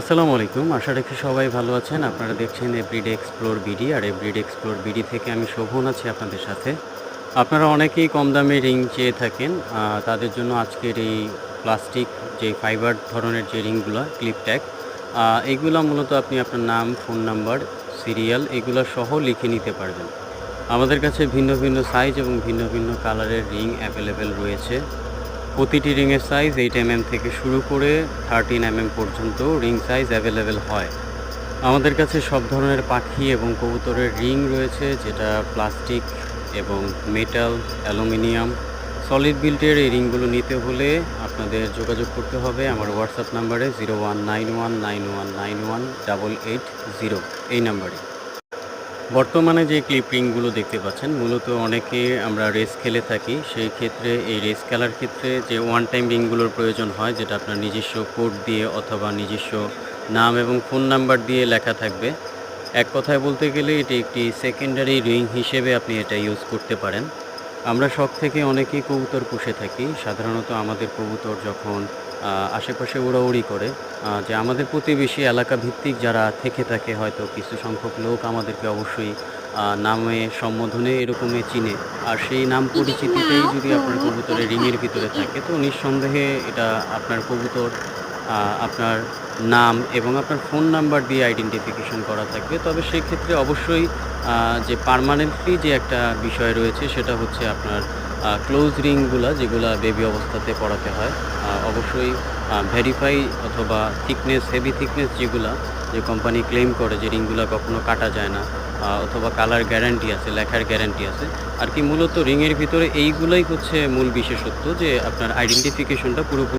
আসসালামু আলাইকুম। আশা রাখি সবাই ভালো আছেন। আপনারা দেখছেন এভরিডে এক্সপ্লোর বিডি। আর এভরিডে এক্সপ্লোর বিডি থেকে আমি শোভন আছি আপনাদের সাথে। আপনারা অনেকেই কম দামে রিং চেয়ে থাকেন। তাদের জন্য আজকের এই প্লাস্টিক যে ফাইবার ধরনের যে রিংগুলা ক্লিপ ট্যাগ, এগুলা মূলত আপনি আপনার নাম, ফোন নাম্বার, সিরিয়াল এগুলা সহ লিখে নিতে পারবেন। আমাদের কাছে ভিন্ন, ভিন্ন সাইজ এবং ভিন্ন, ভিন্ন কালারের রিং অ্যাভেলেবেল রয়েছে। প্রতিটি রিংয়ের সাইজ 8 থেকে শুরু করে 13 পর্যন্ত রিং সাইজ অ্যাভেলেবেল হয়। আমাদের কাছে সব ধরনের পাখি এবং কবুতরের রিং রয়েছে, যেটা প্লাস্টিক এবং মেটাল, অ্যালুমিনিয়াম, সলিড বিল্টের এই রিংগুলো নিতে হলে আপনাদের যোগাযোগ করতে হবে আমার হোয়াটসঅ্যাপ নাম্বারে 019191918880 এই নাম্বারে। বর্তমানে যে ক্লিপ রিংগুলো দেখতে পাচ্ছেন, মূলত অনেকে আমরা রেস খেলে থাকি। সেই ক্ষেত্রে এই রেস খেলার ক্ষেত্রে যে ওয়ান টাইম রিংগুলোর প্রয়োজন হয়, যেটা আপনার নিজস্ব কোড দিয়ে অথবা নিজস্ব নাম এবং ফোন নাম্বার দিয়ে লেখা থাকবে। এক কথায় বলতে গেলে এটি একটি সেকেন্ডারি রিং হিসেবে আপনি এটা ইউজ করতে পারেন। আমরা শখ থেকে অনেকেই কবুতর পুষে থাকি। সাধারণত আমাদের কবুতর যখন আশেপাশে উড়াউড়ি করে, যে আমাদের প্রতিবেশী এলাকা ভিত্তিক যারা থেকে থাকে, হয়তো কিছু সংখ্যক লোক আমাদেরকে অবশ্যই নামে সম্বোধনে এরকমই চিনে। আর সেই নাম পরিচিতিতেই যদি আপনার কবুতরের রিংয়ের ভিতরে থাকে, তো নিঃসন্দেহে এটা আপনার কবুতর আপনার নাম এবং আপনার ফোন নাম্বার দিয়ে আইডেন্টিফিকেশন করা থাকবে। তবে সেক্ষেত্রে অবশ্যই যে পার্মানেন্টলি যে একটা বিষয় রয়েছে, সেটা হচ্ছে আপনার ক্লোজ রিংগুলা, যেগুলা বেবি অবস্থাতে পরাতে হয়। অবশ্যই ভেরিফাই অথবা থিকনেস, হেভি থিকনেস যেগুলা, যে কোম্পানি ক্লেম করে যে রিংগুলা কখনো কাটা যায় না, অথবা কালার গ্যারান্টি আছে, লেখার গ্যারান্টি আছে। আর কি মূলত রিংয়ের ভিতরে এইগুলাই হচ্ছে মূল বিশেষত্ব, যে আপনার আইডেন্টিফিকেশনটা পুরোপুরি